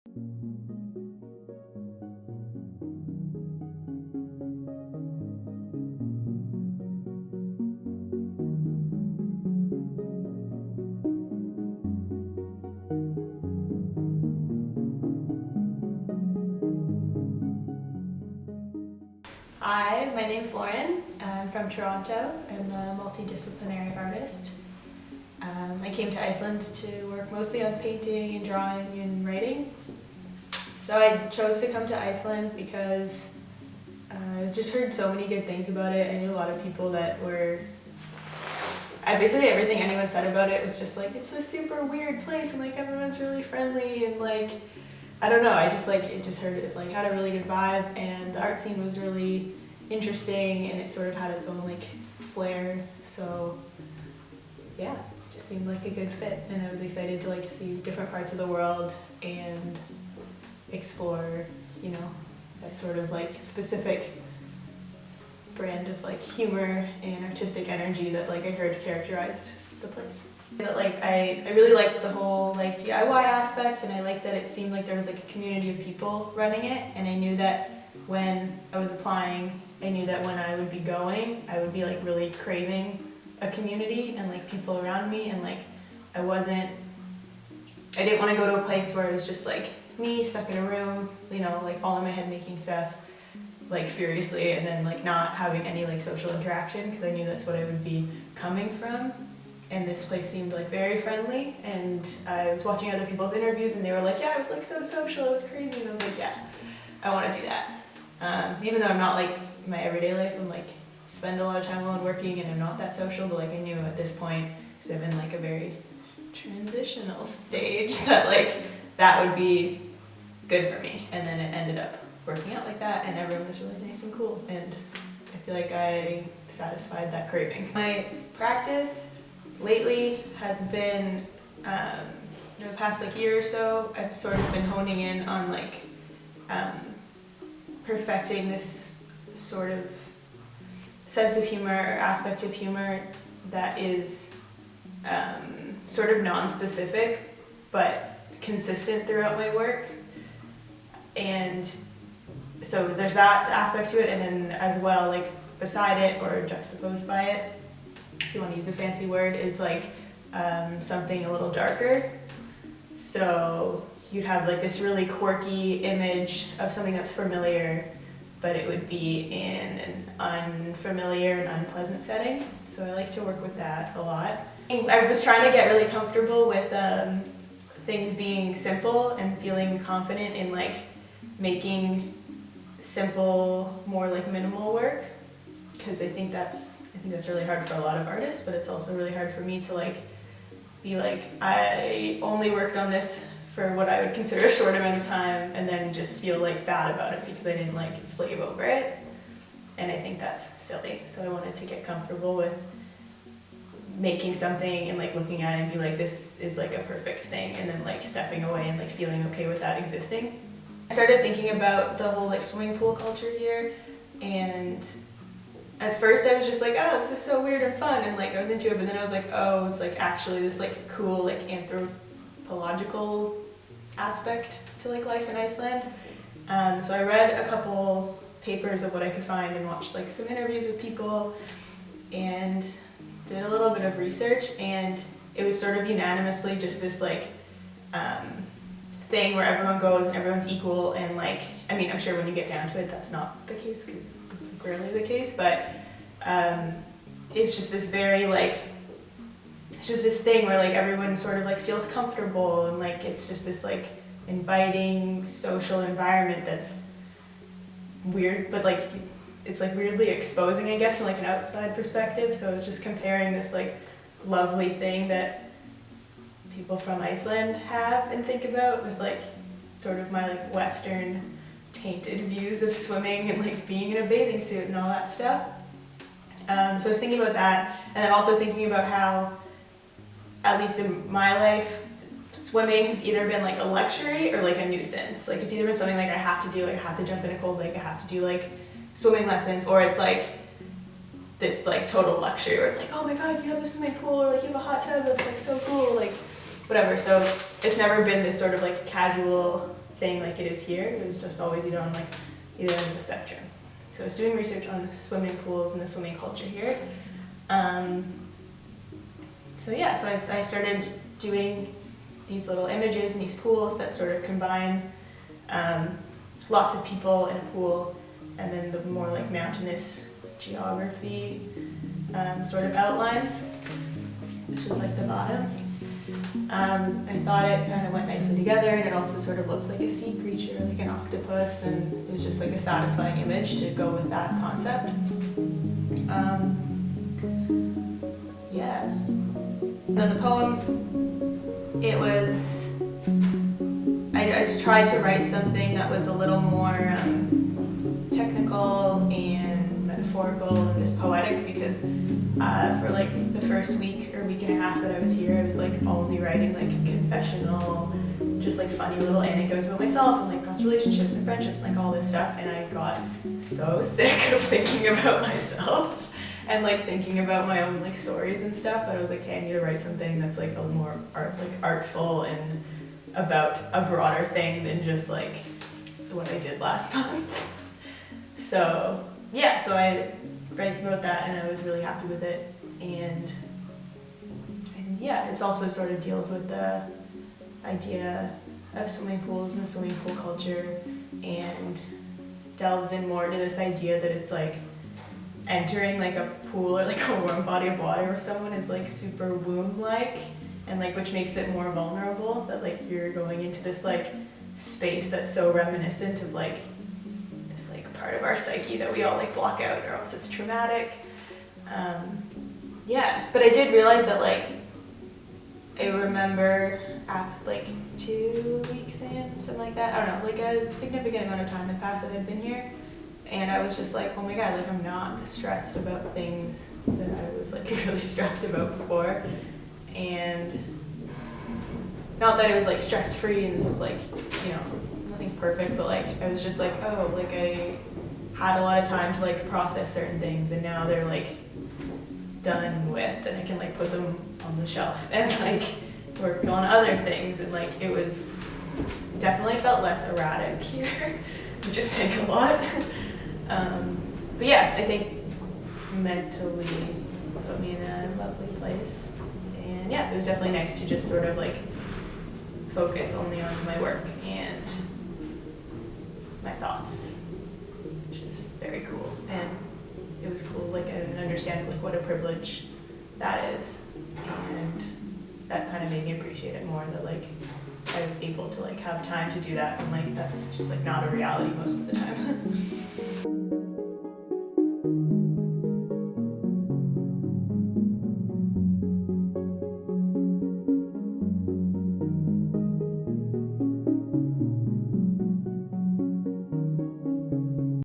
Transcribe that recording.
Hi, my name's Lauren. I'm from Toronto. I'm a multidisciplinary artist. I came to Iceland to work mostly on painting and drawing and writing. So I chose to come to Iceland because I've just heard so many good things about it. I knew a lot of people that were, basically everything anyone said about it was just like, it's this super weird place and like everyone's really friendly and like, I don't know, I just like, it just heard it like had a really good vibe and the art scene was really interesting and it sort of had its own like flair. So yeah, it just seemed like a good fit and I was excited to like see different parts of the world and explore, you know, that sort of like specific brand of like humor and artistic energy that like I heard characterized the place. That like I really liked the whole like DIY aspect and I liked that it seemed like there was like a community of people running it and I knew that when I was applying, I knew that when I would be going, I would be like really craving a community and like people around me and like I didn't want to go to a place where it was just like me stuck in a room, you know, like all in my head making stuff like furiously and then like not having any like social interaction because I knew that's what I would be coming from. And this place seemed like very friendly and I was watching other people's interviews and they were like, yeah, it was like so social, it was crazy. And I was like, yeah, I want to do that. Even though I'm not like in my everyday life, I'm like spend a lot of time alone working and I'm not that social, but like I knew at this point, because I'm in like a very transitional stage that like that would be good for me. And then it ended up working out like that and everyone was really nice and cool and I feel like I satisfied that craving. My practice lately has been, in the past like year or so, I've sort of been honing in on like perfecting this sort of sense of humor or aspect of humor that is sort of non-specific but consistent throughout my work. And so there's that aspect to it and then as well like beside it or juxtaposed by it, if you want to use a fancy word, is like something a little darker. So you'd have like this really quirky image of something that's familiar, but it would be in an unfamiliar and unpleasant setting. So I like to work with that a lot. I was trying to get really comfortable with things being simple and feeling confident in like making simple, more like minimal work, because I think that's really hard for a lot of artists, but it's also really hard for me to like be like, I only worked on this for what I would consider a short amount of time and then just feel like bad about it because I didn't like slave over it. And I think that's silly. So I wanted to get comfortable with making something and like looking at it and be like, this is like a perfect thing, and then like stepping away and like feeling okay with that existing. I started thinking about the whole like swimming pool culture here, and at first I was just like, oh, this is so weird and fun, and like I was into it, but then I was like, oh, it's like actually this like cool like anthropological aspect to like life in Iceland. So I read a couple papers of what I could find and watched like some interviews with people and did a little bit of research, and it was sort of unanimously just this like thing where everyone goes and everyone's equal, and like, I mean, I'm sure when you get down to it that's not the case because it's rarely the case, but it's just this very like, it's just this thing where like everyone sort of like feels comfortable and like it's just this like inviting social environment that's weird, but like it's like weirdly exposing, I guess, from like an outside perspective. So I was just comparing this like lovely thing that people from Iceland have and think about with like sort of my like Western tainted views of swimming and like being in a bathing suit and all that stuff. So I was thinking about that, and then also thinking about how, at least in my life, swimming has either been like a luxury or like a nuisance. Like it's either been something like I have to do, like I have to jump in a cold lake, I have to do like swimming lessons, or it's like this like total luxury where it's like, oh my god, you have a swimming pool, or like you have a hot tub, that's like so cool, like whatever. So it's never been this sort of like casual thing like it is here. It was just always either on like either end of the spectrum. So I was doing research on swimming pools and the swimming culture here. So I started doing these little images and these pools that sort of combine lots of people in a pool, and then the more like mountainous geography sort of outlines, which is like the bottom. I thought it kind of went nicely together, and it also sort of looks like a sea creature, like an octopus, and it was just like a satisfying image to go with that concept. Then the poem, it was, I just tried to write something that was a little more technical and metaphorical and just poetic, because for like the first week or week and a half that I was here, I was like only writing like confessional, just like funny little anecdotes about myself and like past relationships and friendships and like all this stuff, and I got so sick of thinking about myself and like thinking about my own like stories and stuff, that I was like, hey, I need to write something that's like a little more artful and about a broader thing than just like what I did last month. So yeah, so I wrote that, and I was really happy with it, and yeah, it's also sort of deals with the idea of swimming pools and swimming pool culture, and delves in more to this idea that it's like entering like a pool or like a warm body of water where someone is like super womb-like, and like which makes it more vulnerable, that like you're going into this like space that's so reminiscent of like this like part of our psyche that we all like block out, or else it's traumatic. Yeah, but I did realize that like I remember after like 2 weeks in, something like that, I don't know, like a significant amount of time had passed that I'd been here, and I was just like, oh my god, like I'm not stressed about things that I was like really stressed about before. And not that it was like stress-free and just like, you know, nothing's perfect, but like I was just like, oh, like I had a lot of time to like process certain things, and now they're like done with, and I can like put them on the shelf and like work on other things, and like it was definitely felt less erratic here, which is saying a lot. But yeah, I think mentally put me in a lovely place, and yeah, it was definitely nice to just sort of like focus only on my work and my thoughts, which is very cool. And it was cool, like, and understand like what a privilege that is, and that kind of made me appreciate it more, that like I was able to like have time to do that, and like that's just like not a reality most of the time.